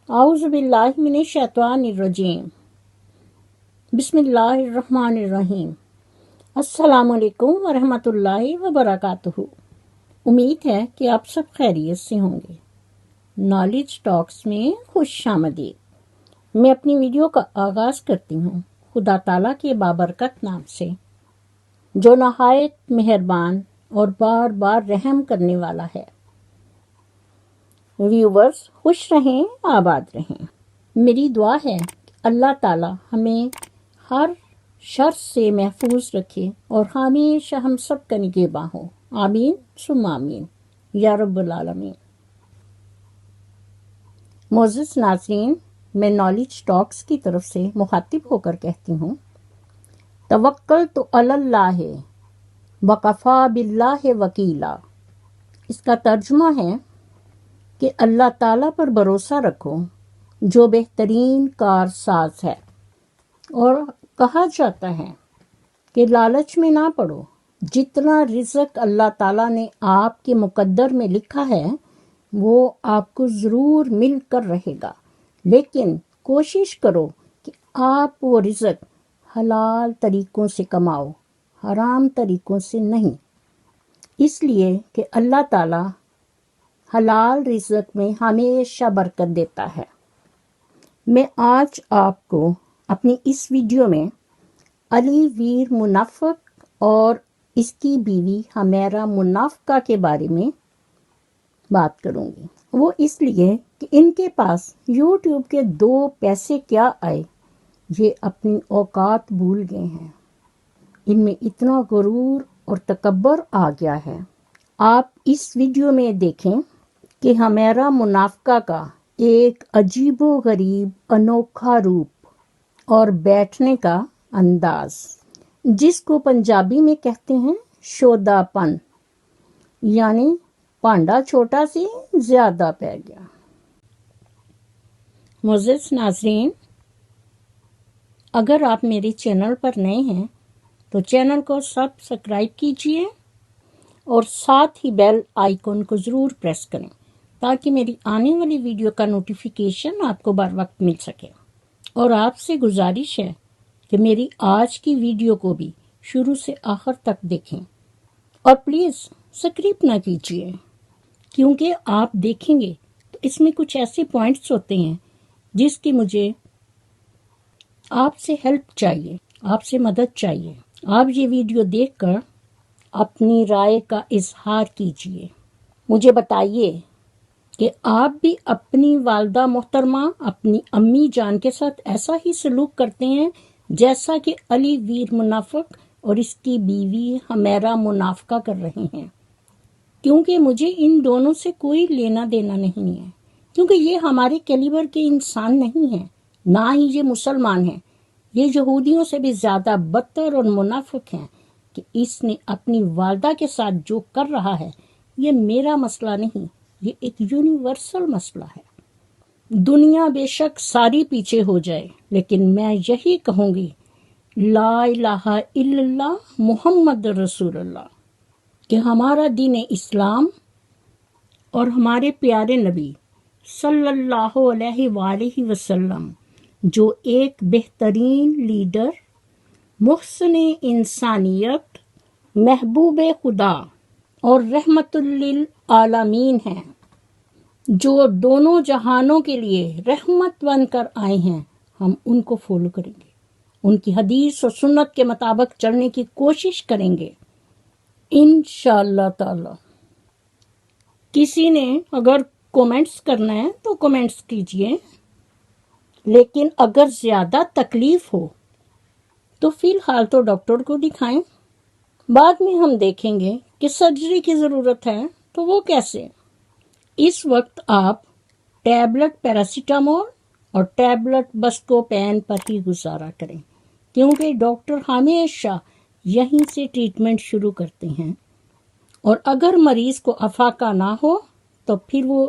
اعوذ باللہ من الشیطان الرجیم بسم اللہ الرحمن الرحیم السلام علیکم ورحمۃ اللہ وبرکاتہ۔ امید ہے کہ آپ سب خیریت سے ہوں گے۔ نالج ٹاکس میں خوش آمدید۔ میں اپنی ویڈیو کا آغاز کرتی ہوں خدا تعالیٰ کے بابرکت نام سے، جو نہایت مہربان اور بار بار رحم کرنے والا ہے۔ ویورز خوش رہیں، آباد رہیں۔ میری دعا ہے کہ اللہ تعالیٰ ہمیں ہر شر سے محفوظ رکھے اور ہمیشہ ہم سب کا نگہباں ہو۔ آمین ثم آمین یا رب العالمین۔ معزز ناظرین، میں نالج ٹاکس کی طرف سے مخاطب ہو کر کہتی ہوں، توکلت علی اللہ وکفیٰ باللہ وکیلا۔ اس کا ترجمہ ہے کہ اللہ تعالیٰ پر بھروسہ رکھو جو بہترین کارساز ہے، اور کہا جاتا ہے کہ لالچ میں نہ پڑو۔ جتنا رزق اللہ تعالیٰ نے آپ کے مقدر میں لکھا ہے وہ آپ کو ضرور مل کر رہے گا، لیکن کوشش کرو کہ آپ وہ رزق حلال طریقوں سے کماؤ، حرام طریقوں سے نہیں، اس لیے کہ اللہ تعالیٰ حلال رزق میں ہمیشہ برکت دیتا ہے۔ میں آج آپ کو اپنی اس ویڈیو میں علی ویر منافق اور اس کی بیوی حمیرہ منافقہ کے بارے میں بات کروں گی۔ وہ اس لیے کہ ان کے پاس یوٹیوب کے 2 پیسے کیا آئے، یہ اپنی اوقات بھول گئے ہیں۔ ان میں اتنا غرور اور تکبر آ گیا ہے۔ آپ اس ویڈیو میں دیکھیں کہ حمیرہ منافقہ کا ایک عجیب و غریب انوکھا روپ اور بیٹھنے کا انداز، جس کو پنجابی میں کہتے ہیں شودا پن، یعنی پانڈا چھوٹا سی زیادہ پہ گیا۔ معزز ناظرین، اگر آپ میرے چینل پر نئے ہیں تو چینل کو سبسکرائب کیجئے اور ساتھ ہی بیل آئیکن کو ضرور پریس کریں تاکہ میری آنے والی ویڈیو کا نوٹیفیکیشن آپ کو بر وقت مل سکے۔ اور آپ سے گزارش ہے کہ میری آج کی ویڈیو کو بھی شروع سے آخر تک دیکھیں، اور پلیز سکرپ نہ کیجیے، کیونکہ آپ دیکھیں گے تو اس میں کچھ ایسے پوائنٹس ہوتے ہیں جس کی مجھے آپ سے ہیلپ چاہیے، آپ سے مدد چاہیے۔ آپ یہ ویڈیو دیکھ کر اپنی رائے کا اظہار کیجیے، مجھے بتائیے کہ آپ بھی اپنی والدہ محترمہ، اپنی امی جان کے ساتھ ایسا ہی سلوک کرتے ہیں جیسا کہ علی ویر منافق اور اس کی بیوی حمیرہ منافقہ کر رہے ہیں، کیونکہ مجھے ان دونوں سے کوئی لینا دینا نہیں ہے، کیونکہ یہ ہمارے کیلیبر کے انسان نہیں ہیں، نہ ہی یہ مسلمان ہیں۔ یہ یہودیوں سے بھی زیادہ بدتر اور منافق ہیں کہ اس نے اپنی والدہ کے ساتھ جو کر رہا ہے یہ میرا مسئلہ نہیں، یہ ایک یونیورسل مسئلہ ہے۔ دنیا بے شک ساری پیچھے ہو جائے، لیکن میں یہی کہوں گی لا الہ الا اللہ محمد رسول اللہ، کہ ہمارا دین اسلام اور ہمارے پیارے نبی صلی اللہ علیہ وآلہ وسلم، جو ایک بہترین لیڈر، محسن انسانیت، محبوب خدا اور رحمت للعالمین ہیں، جو دونوں جہانوں کے لیے رحمت بن کر آئے ہیں، ہم ان کو فالو کریں گے، ان کی حدیث اور سنت کے مطابق چلنے کی کوشش کریں گے انشاءاللہ تعالی۔ کسی نے اگر کومنٹس کرنا ہے تو کومنٹس کیجئے، لیکن اگر زیادہ تکلیف ہو تو فی الحال تو ڈاکٹر کو دکھائیں، بعد میں ہم دیکھیں گے کہ سرجری کی ضرورت ہے تو وہ کیسے۔ اس وقت آپ ٹیبلٹ پیراسیٹامول اور ٹیبلٹ بسکوپین پر ہی گزارا کریں، کیونکہ ڈاکٹر ہمیشہ یہیں سے ٹریٹمنٹ شروع کرتے ہیں، اور اگر مریض کو افاقہ نہ ہو تو پھر وہ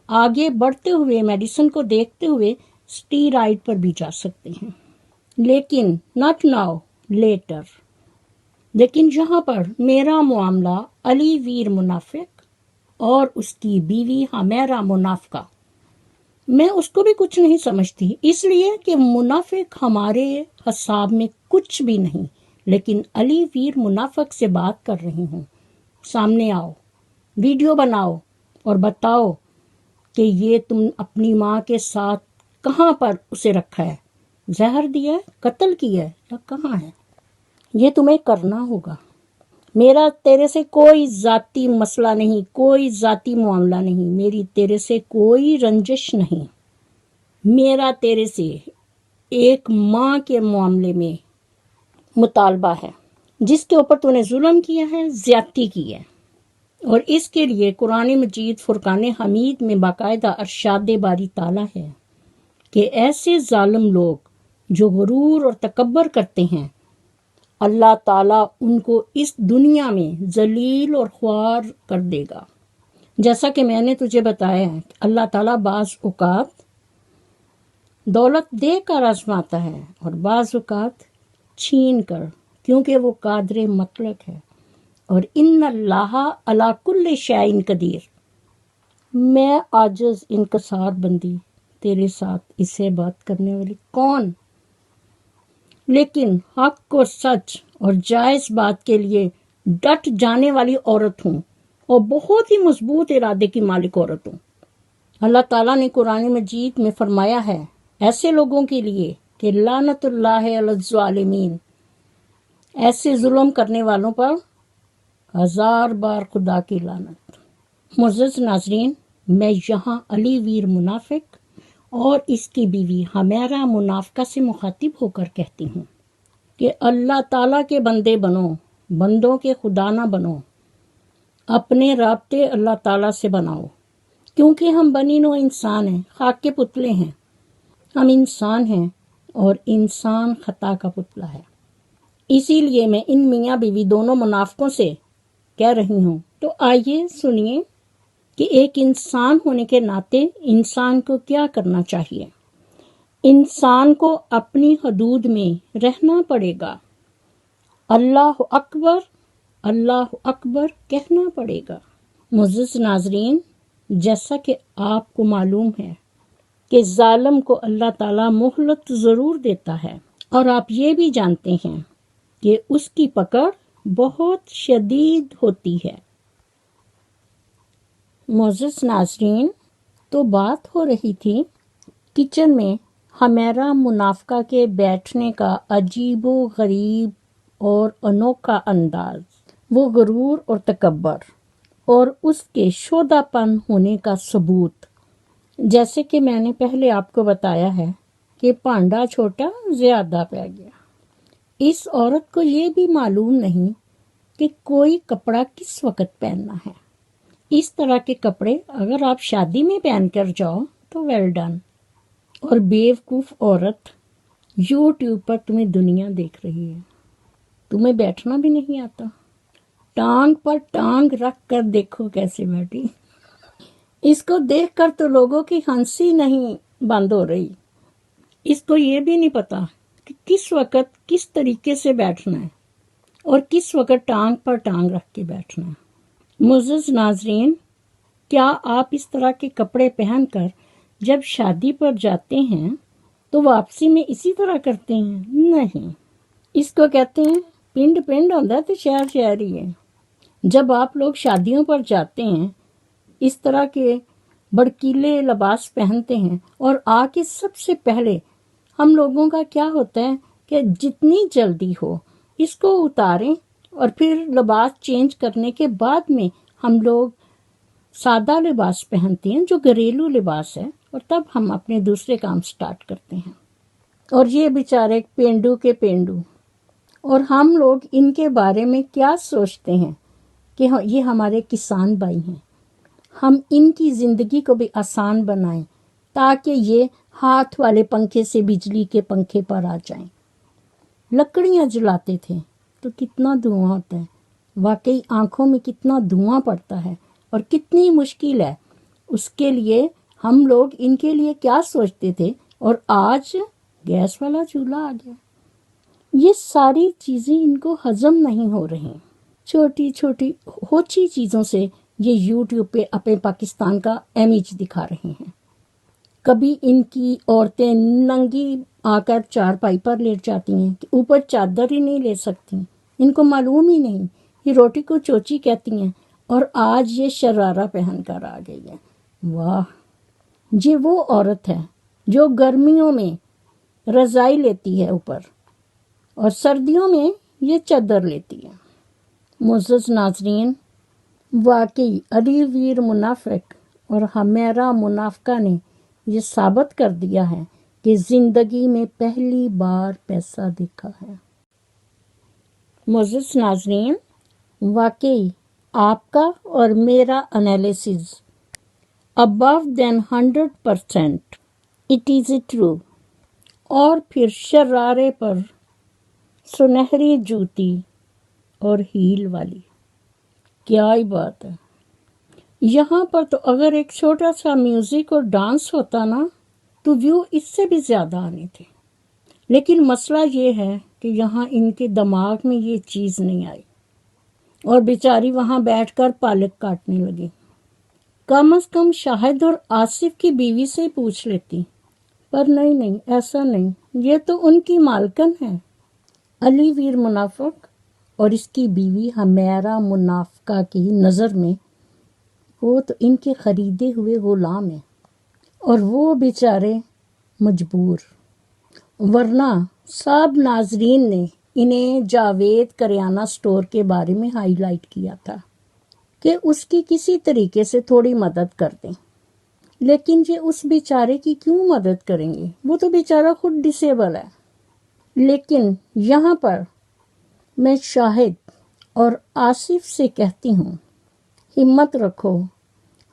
آگے بڑھتے ہوئے میڈیسن کو دیکھتے ہوئے اسٹیرائڈ پر بھی جا سکتے ہیں، لیکن ناٹ ناؤ، لیٹر۔ لیکن یہاں پر میرا معاملہ علی ویر منافق اور اس کی بیوی حمیرہ منافقہ، میں اس کو بھی کچھ نہیں سمجھتی، اس لیے کہ منافق ہمارے حساب میں کچھ بھی نہیں، لیکن علی ویر منافق سے بات کر رہی ہوں۔ سامنے آؤ، ویڈیو بناؤ اور بتاؤ کہ یہ تم اپنی ماں کے ساتھ کہاں پر اسے رکھا ہے، زہر دیا ہے، قتل کیا ہے یا کہاں ہے؟ یہ تمہیں کرنا ہوگا۔ میرا تیرے سے کوئی ذاتی مسئلہ نہیں، کوئی ذاتی معاملہ نہیں، میری تیرے سے کوئی رنجش نہیں، میرا تیرے سے ایک ماں کے معاملے میں مطالبہ ہے جس کے اوپر تو نے ظلم کیا ہے، زیادتی کی ہے، اور اس کے لیے قرآن مجید فرقان حمید میں باقاعدہ ارشاد باری تعالیٰ ہے کہ ایسے ظالم لوگ جو غرور اور تکبر کرتے ہیں، اللہ تعالیٰ ان کو اس دنیا میں ذلیل اور خوار کر دے گا۔ جیسا کہ میں نے تجھے بتایا ہے کہ اللہ تعالیٰ بعض اوقات دولت دے کر آزماتا ہے اور بعض اوقات چھین کر، کیونکہ وہ قادر مطلق ہے، اور ان اللہ علی کل شیء قدیر۔ میں عاجز انکسار بندی تیرے ساتھ اسے بات کرنے والی کون، لیکن حق اور سچ اور جائز بات کے لیے ڈٹ جانے والی عورت ہوں، اور بہت ہی مضبوط ارادے کی مالک عورت ہوں۔ اللہ تعالیٰ نے قرآن مجید میں فرمایا ہے ایسے لوگوں کے لیے کہ لعنت اللہ علی الظالمین، ایسے ظلم کرنے والوں پر 1000 بار خدا کی لعنت۔ معزز ناظرین، میں یہاں علی ویر منافق اور اس کی بیوی حمیرہ منافقہ سے مخاطب ہو کر کہتی ہوں کہ اللہ تعالیٰ کے بندے بنو، بندوں کے خدا نہ بنو، اپنے رابطے اللہ تعالیٰ سے بناؤ، کیونکہ ہم بنی نوع انسان ہیں، خاک کے پتلے ہیں، ہم انسان ہیں اور انسان خطا کا پتلا ہے۔ اسی لیے میں ان میاں بیوی دونوں منافقوں سے کہہ رہی ہوں، تو آئیے سنیے کہ ایک انسان ہونے کے ناطے انسان کو کیا کرنا چاہیے۔ انسان کو اپنی حدود میں رہنا پڑے گا، اللہ اکبر اللہ اکبر کہنا پڑے گا۔ معزز ناظرین، جیسا کہ آپ کو معلوم ہے کہ ظالم کو اللہ تعالیٰ مہلت ضرور دیتا ہے، اور آپ یہ بھی جانتے ہیں کہ اس کی پکڑ بہت شدید ہوتی ہے۔ معزز ناظرین، تو بات ہو رہی تھی کچن میں حمیرہ منافقہ کے بیٹھنے کا عجیب و غریب اور انوکھا انداز، وہ غرور اور تکبر اور اس کے شودہ پن ہونے کا ثبوت۔ جیسے کہ میں نے پہلے آپ کو بتایا ہے کہ پانڈا چھوٹا زیادہ پہ گیا۔ اس عورت کو یہ بھی معلوم نہیں کہ کوئی کپڑا کس وقت پہننا ہے۔ اس طرح کے کپڑے اگر آپ شادی میں پہن کر جاؤ تو ویل ڈن، اور بیوقوف عورت، یوٹیوب پر تمہیں دنیا دیکھ رہی ہے، تمہیں بیٹھنا بھی نہیں آتا، ٹانگ پر ٹانگ رکھ کر دیکھو کیسے بیٹھی۔ اس کو دیکھ کر تو لوگوں کی ہنسی نہیں بند ہو رہی، اس کو یہ بھی نہیں پتا کہ کس وقت کس طریقے سے بیٹھنا ہے اور کس وقت ٹانگ پر ٹانگ رکھ کے بیٹھنا ہے۔ معزز ناظرین، کیا آپ اس طرح کے کپڑے پہن کر جب شادی پر جاتے ہیں تو واپسی میں اسی طرح کرتے ہیں؟ نہیں، اس کو کہتے ہیں پنڈ پنڈ ہوتا ہے تو شہر شہر ہی ہے۔ جب آپ لوگ شادیوں پر جاتے ہیں اس طرح کے بڑکیلے لباس پہنتے ہیں، اور آ کے سب سے پہلے ہم لوگوں کا کیا ہوتا ہے کہ جتنی جلدی ہو اس کو اتاریں، اور پھر لباس چینج کرنے کے بعد میں ہم لوگ سادہ لباس پہنتے ہیں جو گھریلو لباس ہے، اور تب ہم اپنے دوسرے کام سٹارٹ کرتے ہیں۔ اور یہ بیچارے پینڈو کے پینڈو، اور ہم لوگ ان کے بارے میں کیا سوچتے ہیں کہ یہ ہمارے کسان بھائی ہیں، ہم ان کی زندگی کو بھی آسان بنائیں تاکہ یہ ہاتھ والے پنکھے سے بجلی کے پنکھے پر آ جائیں۔ لکڑیاں جلاتے تھے تو کتنا دھواں ہوتا ہے، واقعی آنکھوں میں کتنا دھواں پڑتا ہے اور کتنی مشکل ہے، اس کے لیے ہم لوگ ان کے لیے کیا سوچتے تھے، اور آج گیس والا چولہا آ گیا۔ یہ ساری چیزیں ان کو ہضم نہیں ہو رہی، چھوٹی چھوٹی ہوچی چیزوں سے یہ یوٹیوب پہ اپنے پاکستان کا امیج دکھا رہے ہیں۔ کبھی ان کی عورتیں ننگی آ کر چارپائی پر لیٹ جاتی ہیں کہ اوپر چادر ہی نہیں لے سکتی، ان کو معلوم ہی نہیں یہ روٹی کو چوچی کہتی ہیں، اور آج یہ شرارہ پہن کر آ گئی ہے۔ واہ، یہ وہ عورت ہے جو گرمیوں میں رضائی لیتی ہے اوپر، اور سردیوں میں یہ چادر لیتی ہے۔ معزز ناظرین، واقعی علی ویر منافق اور حمیرہ منافقہ نے یہ ثابت کر دیا ہے کہ زندگی میں پہلی بار پیسہ دیکھا ہے۔ معزز ناظرین، واقعی آپ کا اور میرا analysis above than 100%، it is true۔ اور پھر شرارے پر سنہری جوتی اور ہیل والی، کیا ہی بات ہے۔ یہاں پر تو اگر ایک چھوٹا سا میوزک اور ڈانس ہوتا نا تو ویو اس سے بھی زیادہ آنے تھے، لیکن مسئلہ یہ ہے کہ یہاں ان کے دماغ میں یہ چیز نہیں آئی، اور بیچاری وہاں بیٹھ کر پالک کاٹنے لگی۔ کم از کم شاہد اور آصف کی بیوی سے پوچھ لیتی، پر نہیں، ایسا نہیں، یہ تو ان کی مالکن ہے۔ علی ویر منافق اور اس کی بیوی حمیرہ منافقہ کی نظر میں وہ تو ان کے خریدے ہوئے غلام ہیں، اور وہ بیچارے مجبور، ورنہ سب ناظرین نے انہیں جاوید کریانہ سٹور کے بارے میں ہائی لائٹ کیا تھا کہ اس کی کسی طریقے سے تھوڑی مدد کر دیں، لیکن یہ اس بیچارے کی کیوں مدد کریں گے، وہ تو بیچارہ خود ڈسیبل ہے۔ لیکن یہاں پر میں شاہد اور آصف سے کہتی ہوں، ہمت رکھو،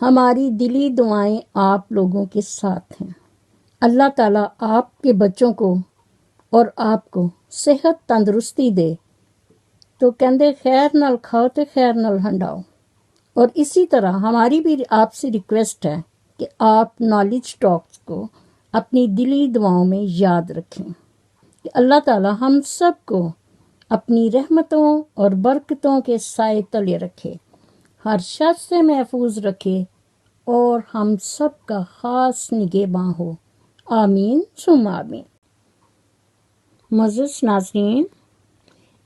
ہماری دلی دعائیں آپ لوگوں کے ساتھ ہیں۔ اللہ تعالیٰ آپ کے بچوں کو اور آپ کو صحت تندرستی دے۔ تو کہندے خیر نال کھاؤ تے خیر نال ہنڈاؤ۔ اور اسی طرح ہماری بھی آپ سے ریکویسٹ ہے کہ آپ نالج ٹاکس کو اپنی دلی دعاؤں میں یاد رکھیں کہ اللہ تعالیٰ ہم سب کو اپنی رحمتوں اور برکتوں کے سائے تلے رکھے، ہر شر سے محفوظ رکھے، اور ہم سب کا خاص نگہباں ہو، آمین ثم آمین۔ معزز ناظرین،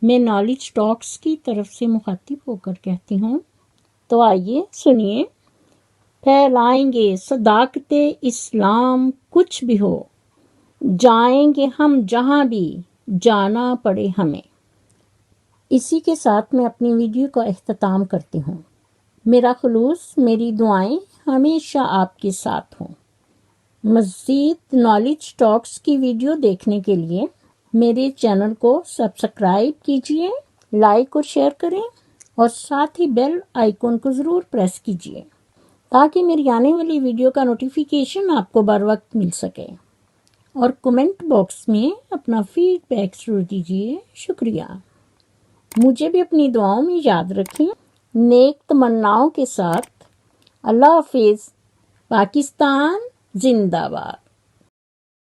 میں نالج ٹاکس کی طرف سے مخاطب ہو کر کہتی ہوں، تو آئیے سنیے۔ پھیلائیں گے صداقت اسلام کچھ بھی ہو، جائیں گے ہم جہاں بھی جانا پڑے ہمیں۔ اسی کے ساتھ میں اپنی ویڈیو کا اختتام کرتی ہوں۔ میرا خلوص، میری دعائیں ہمیشہ آپ کے ساتھ ہوں۔ مزید نالج ٹاکس کی ویڈیو دیکھنے کے لیے میرے چینل کو سبسکرائب کیجیے، لائک اور شیئر کریں، اور ساتھ ہی بیل آئیکن کو ضرور پریس کیجیے تاکہ میری آنے والی ویڈیو کا نوٹیفیکیشن آپ کو بر وقت مل سکے، اور کمنٹ باکس میں اپنا فیڈ بیک ضرور دیجیے۔ شکریہ۔ مجھے بھی اپنی دعاؤں میں یاد رکھیں۔ نیک تمناؤں کے ساتھ اللہ حافظ۔ پاکستان زندہ باد۔